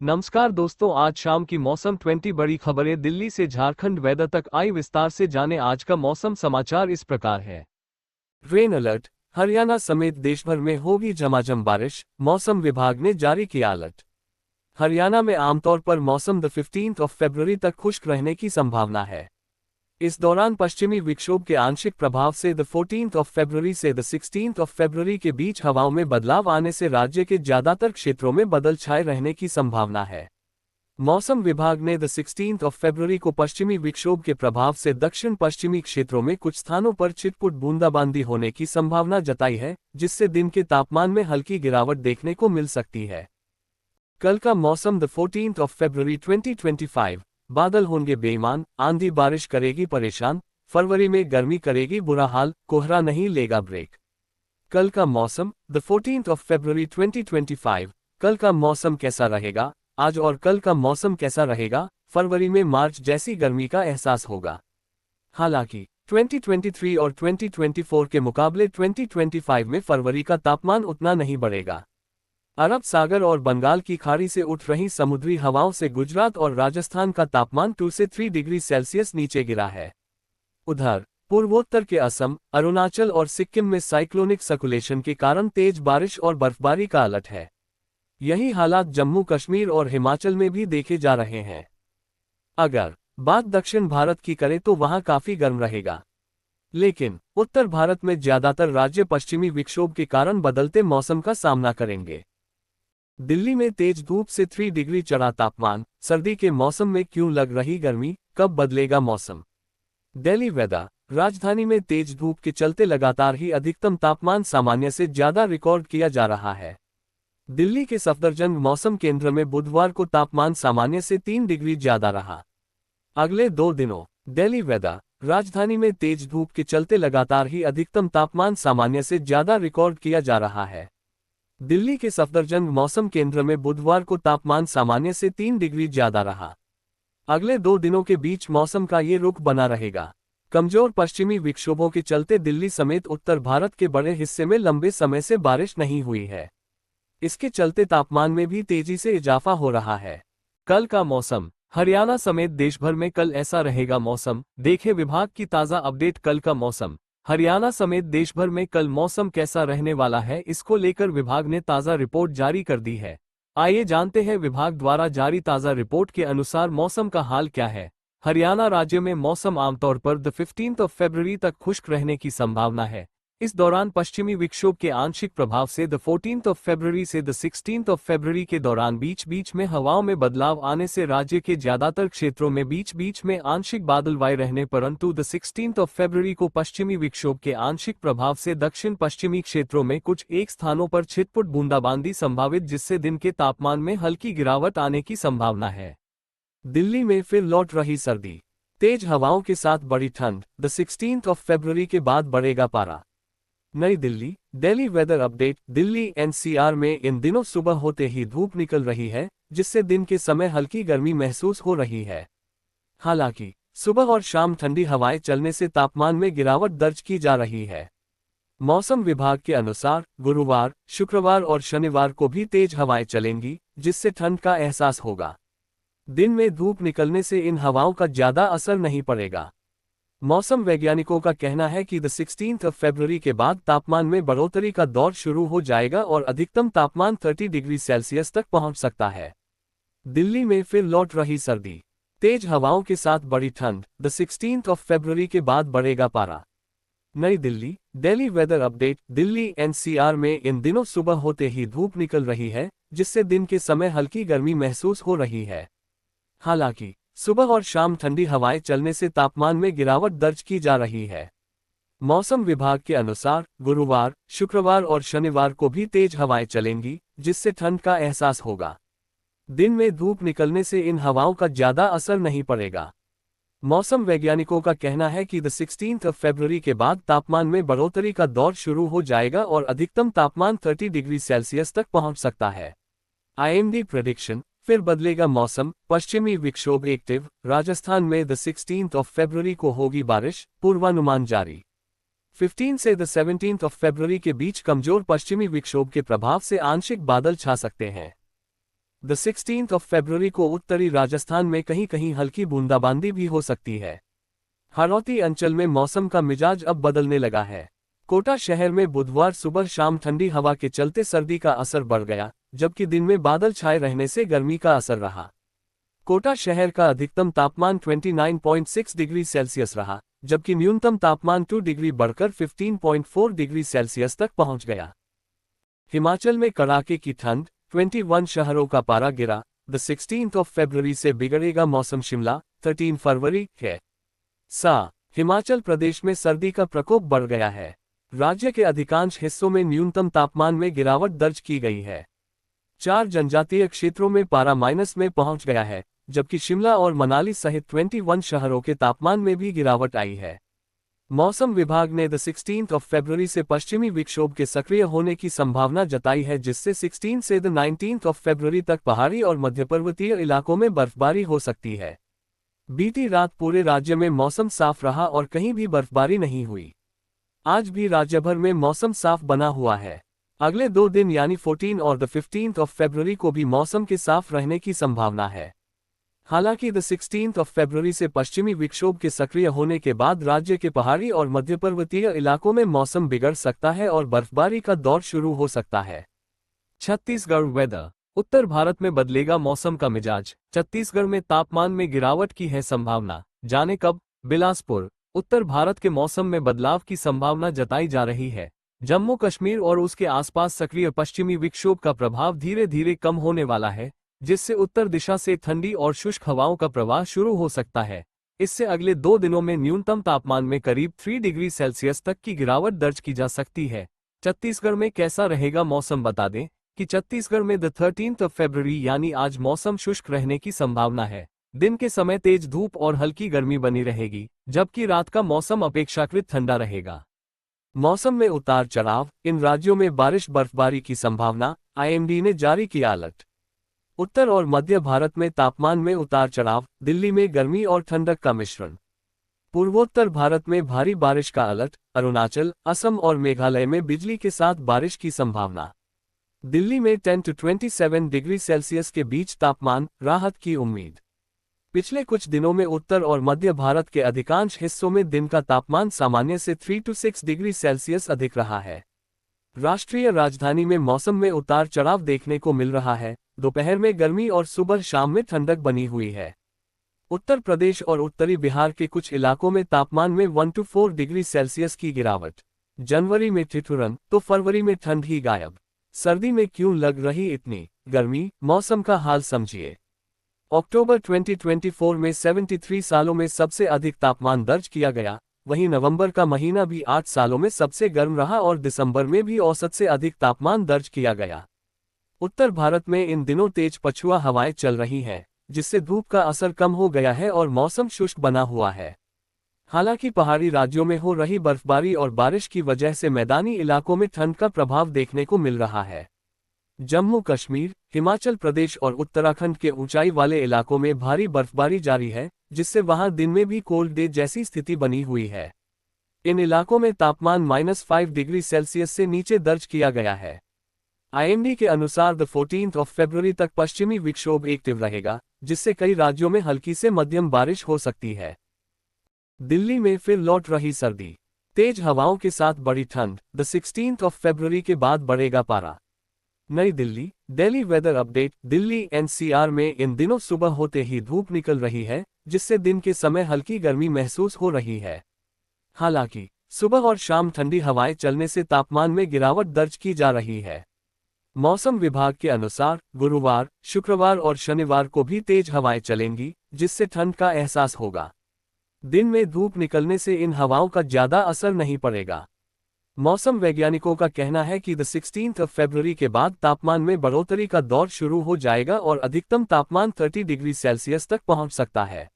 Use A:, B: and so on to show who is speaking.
A: नमस्कार दोस्तों, आज शाम की मौसम 20 बड़ी खबरें दिल्ली से झारखंड वेदर तक आई। विस्तार से जाने आज का मौसम समाचार इस प्रकार है। रेन अलर्ट, हरियाणा समेत देश भर में होगी झमाझम बारिश, मौसम विभाग ने जारी किया अलर्ट। हरियाणा में आमतौर पर मौसम 15 फरवरी तक खुश्क रहने की संभावना है। इस दौरान पश्चिमी विक्षोभ के आंशिक प्रभाव से 14 फरवरी से 16 फरवरी के बीच हवाओं में बदलाव आने से राज्य के ज्यादातर क्षेत्रों में बादल छाए रहने की संभावना है। मौसम विभाग ने 16 फरवरी को पश्चिमी विक्षोभ के प्रभाव से दक्षिण पश्चिमी क्षेत्रों में कुछ स्थानों पर छिटपुट बूंदाबांदी होने की संभावना जताई है, जिससे दिन के तापमान में हल्की गिरावट देखने को मिल सकती है। कल का मौसम 14 फरवरी 2025, बादल होंगे बेईमान, आंधी बारिश करेगी परेशान, फरवरी में गर्मी करेगी बुरा हाल, कोहरा नहीं लेगा ब्रेक। कल का मौसम 14 फरवरी 2025, कल का मौसम कैसा रहेगा? आज और कल का मौसम कैसा रहेगा? फरवरी में मार्च जैसी गर्मी का एहसास होगा। हालांकि 2023 और 2024 के मुकाबले 2025 में फरवरी का तापमान उतना नहीं बढ़ेगा। अरब सागर और बंगाल की खाड़ी से उठ रही समुद्री हवाओं से गुजरात और राजस्थान का तापमान 2 से 3 डिग्री सेल्सियस नीचे गिरा है। उधर पूर्वोत्तर के असम, अरुणाचल और सिक्किम में साइक्लोनिक सर्कुलेशन के कारण तेज बारिश और बर्फबारी का अलर्ट है। यही हालात जम्मू कश्मीर और हिमाचल में भी देखे जा रहे हैं। अगर बात दक्षिण भारत की करें तो वहां काफी गर्म रहेगा, लेकिन उत्तर भारत में ज्यादातर राज्य पश्चिमी विक्षोभ के कारण बदलते मौसम का सामना करेंगे। दिल्ली में तेज धूप से 3 डिग्री चढ़ा तापमान, सर्दी के मौसम में क्यों लग रही गर्मी, कब बदलेगा मौसम? दिल्ली वेदर, राजधानी में तेज धूप के चलते लगातार ही अधिकतम तापमान सामान्य से ज्यादा रिकॉर्ड किया जा रहा है। दिल्ली के सफदरजंग मौसम केंद्र में बुधवार को तापमान सामान्य से 3 डिग्री ज्यादा रहा। अगले 2 दिनों दिल्ली वेदर, राजधानी में तेज धूप के चलते लगातार ही अधिकतम तापमान सामान्य से ज्यादा रिकॉर्ड किया जा रहा है। दिल्ली के सफदरजंग मौसम केंद्र में बुधवार को तापमान सामान्य से 3 डिग्री ज्यादा रहा। अगले 2 दिनों के बीच मौसम का ये रुख बना रहेगा। कमजोर पश्चिमी विक्षोभों के चलते दिल्ली समेत उत्तर भारत के बड़े हिस्से में लंबे समय से बारिश नहीं हुई है। इसके चलते तापमान में भी तेजी से इजाफा हो रहा है। कल का मौसम, हरियाणा समेत देश भर में कल ऐसा रहेगा मौसम। देखें विभाग की ताज़ा अपडेट। कल का मौसम, हरियाणा समेत देश भर में कल मौसम कैसा रहने वाला है, इसको लेकर विभाग ने ताज़ा रिपोर्ट जारी कर दी है। आइए जानते हैं विभाग द्वारा जारी ताज़ा रिपोर्ट के अनुसार मौसम का हाल क्या है। हरियाणा राज्य में मौसम आमतौर पर 15 फरवरी तक खुश्क रहने की संभावना है। इस दौरान पश्चिमी विक्षोभ के आंशिक प्रभाव से 14 फरवरी से 16 फरवरी के दौरान बीच बीच में हवाओं में बदलाव आने से राज्य के ज्यादातर क्षेत्रों में बीच बीच में आंशिक बादलवाई रहने, परंतु 16 फरवरी को पश्चिमी विक्षोभ के आंशिक प्रभाव से दक्षिण पश्चिमी क्षेत्रों में कुछ एक स्थानों पर छिटपुट बूंदाबांदी संभावित, जिससे दिन के तापमान में हल्की गिरावट आने की संभावना है। दिल्ली में फिर लौट रही सर्दी, तेज हवाओं के साथ बड़ी ठंड। 16 फरवरी के बाद बढ़ेगा पारा। Nai Delhi, Delhi weather update. Delhi NCR में इन दिनों सुबह होते ही धूप निकल रही है, जिससे दिन के समय हल्की गर्मी महसूस हो रही है। हालांकि सुबह और शाम ठंडी हवाएं चलने से तापमान में गिरावट दर्ज की जा रही है। मौसम विभाग के अनुसार गुरुवार, शुक्रवार और शनिवार को भी तेज हवाएं चलेंगी, जिससे ठंड का एहसास होगा। दिन में धूप निकलने से इन हवाओं का ज्यादा असर नहीं पड़ेगा। मौसम वैज्ञानिकों का कहना है कि 16 फरवरी के बाद तापमान में बढ़ोतरी का दौर शुरू हो जाएगा और अधिकतम तापमान 30 डिग्री सेल्सियस तक पहुंच सकता है। दिल्ली में फिर लौट रही सर्दी, तेज हवाओं के साथ बड़ी ठंड। 16 फरवरी के बाद बढ़ेगा पारा। Nai Delhi, Delhi weather update. Delhi NCR में इन दिनों सुबह होते ही धूप निकल रही है, जिससे दिन के समय हल्की गर्मी महसूस हो रही है। हालांकि सुबह और शाम ठंडी हवाएं चलने से तापमान में गिरावट दर्ज की जा रही है। मौसम विभाग के अनुसार गुरुवार, शुक्रवार और शनिवार को भी तेज हवाएं चलेंगी, जिससे ठंड का एहसास होगा। दिन में धूप निकलने से इन हवाओं का ज्यादा असर नहीं पड़ेगा। मौसम वैज्ञानिकों का कहना है कि 16 फरवरी के बाद तापमान में बढ़ोतरी का दौर शुरू हो जाएगा और अधिकतम तापमान 30 डिग्री सेल्सियस तक पहुंच सकता है। आईएमडी प्रेडिक्शन, फिर बदलेगा मौसम। पश्चिमी विक्षोभ एक्टिव, राजस्थान में 16 फरवरी को होगी बारिश, पूर्वानुमान जारी। 15 से 17 फरवरी के बीच कमजोर पश्चिमी विक्षोभ के प्रभाव से आंशिक बादल छा सकते हैं। द 16 फरवरी को उत्तरी राजस्थान में कहीं कहीं हल्की बूंदाबांदी भी हो सकती है। हाड़ौती अंचल में मौसम का मिजाज अब बदलने लगा है। कोटा शहर में बुधवार सुबह शाम ठंडी हवा के चलते सर्दी का असर बढ़ गया, जबकि दिन में बादल छाए रहने से गर्मी का असर रहा। कोटा शहर का अधिकतम तापमान 29.6 डिग्री सेल्सियस रहा, जबकि न्यूनतम तापमान 2 डिग्री बढ़कर 15.4 डिग्री सेल्सियस तक पहुंच गया। हिमाचल में कड़ाके की ठंड, 21 शहरों का पारा गिरा। द 16 फरवरी से बिगड़ेगा मौसम, शिमला 13 फरवरी है। हिमाचल प्रदेश में सर्दी का प्रकोप बढ़ गया है। राज्य के अधिकांश हिस्सों में न्यूनतम तापमान में गिरावट दर्ज की गई है। 4 जनजातीय क्षेत्रों में पारा माइनस में पहुंच गया है, जबकि शिमला और मनाली सहित 21 शहरों के तापमान में भी गिरावट आई है। मौसम विभाग ने द 16 फरवरी से पश्चिमी विक्षोभ के सक्रिय होने की संभावना जताई है, जिससे 16 से द 19 फरवरी तक पहाड़ी और मध्यपर्वतीय इलाकों में बर्फबारी हो सकती है। बीती रात पूरे राज्य में मौसम साफ रहा और कहीं भी बर्फबारी नहीं हुई। आज भी राज्यभर में मौसम साफ बना हुआ है। अगले 2 दिन यानी 14 और द 15 फरवरी को भी मौसम के साफ रहने की संभावना है। हालांकि द 16 फरवरी से पश्चिमी विक्षोभ के सक्रिय होने के बाद राज्य के पहाड़ी और मध्यपर्वतीय इलाकों में मौसम बिगड़ सकता है और बर्फबारी का दौर शुरू हो सकता है। छत्तीसगढ़ वेदर। उत्तर भारत में बदलेगा मौसम का मिजाज, छत्तीसगढ़ में तापमान में गिरावट की है संभावना, जाने कब। बिलासपुर। उत्तर भारत के मौसम में बदलाव की संभावना जताई जा रही है। जम्मू कश्मीर और उसके आसपास सक्रिय पश्चिमी विक्षोभ का प्रभाव धीरे धीरे कम होने वाला है, जिससे उत्तर दिशा से ठंडी और शुष्क हवाओं का प्रवाह शुरू हो सकता है। इससे अगले 2 दिनों में न्यूनतम तापमान में करीब 3 डिग्री सेल्सियस तक की गिरावट दर्ज की जा सकती है। छत्तीसगढ़ में कैसा रहेगा मौसम, बता दें कि छत्तीसगढ़ में द 13 फरवरी यानी आज मौसम शुष्क रहने की संभावना है। दिन के समय तेज धूप और हल्की गर्मी बनी रहेगी, जबकि रात का मौसम अपेक्षाकृत ठंडा रहेगा। मौसम में उतार चढ़ाव, इन राज्यों में बारिश बर्फबारी की संभावना, आईएमडी ने जारी किया अलर्ट। उत्तर और मध्य भारत में तापमान में उतार चढ़ाव, दिल्ली में गर्मी और ठंडक का मिश्रण। पूर्वोत्तर भारत में भारी बारिश का अलर्ट, अरुणाचल, असम और मेघालय में बिजली के साथ बारिश की संभावना। दिल्ली में 10 to 27 डिग्री सेल्सियस के बीच तापमान, राहत की उम्मीद। पिछले कुछ दिनों में उत्तर और मध्य भारत के अधिकांश हिस्सों में दिन का तापमान सामान्य से 3 to 6 डिग्री सेल्सियस अधिक रहा है। राष्ट्रीय राजधानी में मौसम में उतार चढ़ाव देखने को मिल रहा है। दोपहर में गर्मी और सुबह शाम में ठंडक बनी हुई है। उत्तर प्रदेश और उत्तरी बिहार के कुछ इलाकों में तापमान में 1 to 4 डिग्री सेल्सियस की गिरावट। जनवरी में ठिठुरन तो फरवरी में ठंड ही गायब। सर्दी में क्यों लग रही इतनी गर्मी, मौसम का हाल समझिए। अक्टूबर 2024 में 73 सालों में सबसे अधिक तापमान दर्ज किया गया। वहीं नवंबर का महीना भी 8 सालों में सबसे गर्म रहा और दिसंबर में भी औसत से अधिक तापमान दर्ज किया गया। उत्तर भारत में इन दिनों तेज पछुआ हवाएं चल रही हैं, जिससे धूप का असर कम हो गया है और मौसम शुष्क बना हुआ है। हालांकि पहाड़ी राज्यों में हो रही बर्फबारी और बारिश की वजह से मैदानी इलाकों में ठंड का प्रभाव देखने को मिल रहा है। जम्मू कश्मीर, हिमाचल प्रदेश और उत्तराखंड के ऊंचाई वाले इलाकों में भारी बर्फबारी जारी है, जिससे वहां दिन में भी कोल्ड डे जैसी स्थिति बनी हुई है। इन इलाकों में तापमान -5 डिग्री सेल्सियस से नीचे दर्ज किया गया है। आईएमडी के अनुसार द 14 फरवरी तक पश्चिमी विक्षोभ एक्टिव रहेगा, जिससे कई राज्यों में हल्की से मध्यम बारिश हो सकती है। दिल्ली में फिर लौट रही सर्दी, तेज हवाओं के साथ बड़ी ठंड। द 16 फरवरी के बाद बढ़ेगा पारा। Nai Delhi, daily weather update. Delhi NCR में इन दिनों सुबह होते ही धूप निकल रही है, जिससे दिन के समय हल्की गर्मी महसूस हो रही है। हालांकि सुबह और शाम ठंडी हवाएं चलने से तापमान में गिरावट दर्ज की जा रही है। मौसम विभाग के अनुसार गुरुवार, शुक्रवार और शनिवार को भी तेज हवाएं चलेंगी, जिससे ठंड का एहसास होगा। दिन में धूप निकलने से इन हवाओं का ज्यादा असर नहीं पड़ेगा। मौसम वैज्ञानिकों का कहना है कि द 16 फरवरी के बाद तापमान में बढ़ोतरी का दौर शुरू हो जाएगा और अधिकतम तापमान 30 डिग्री सेल्सियस तक पहुंच सकता है।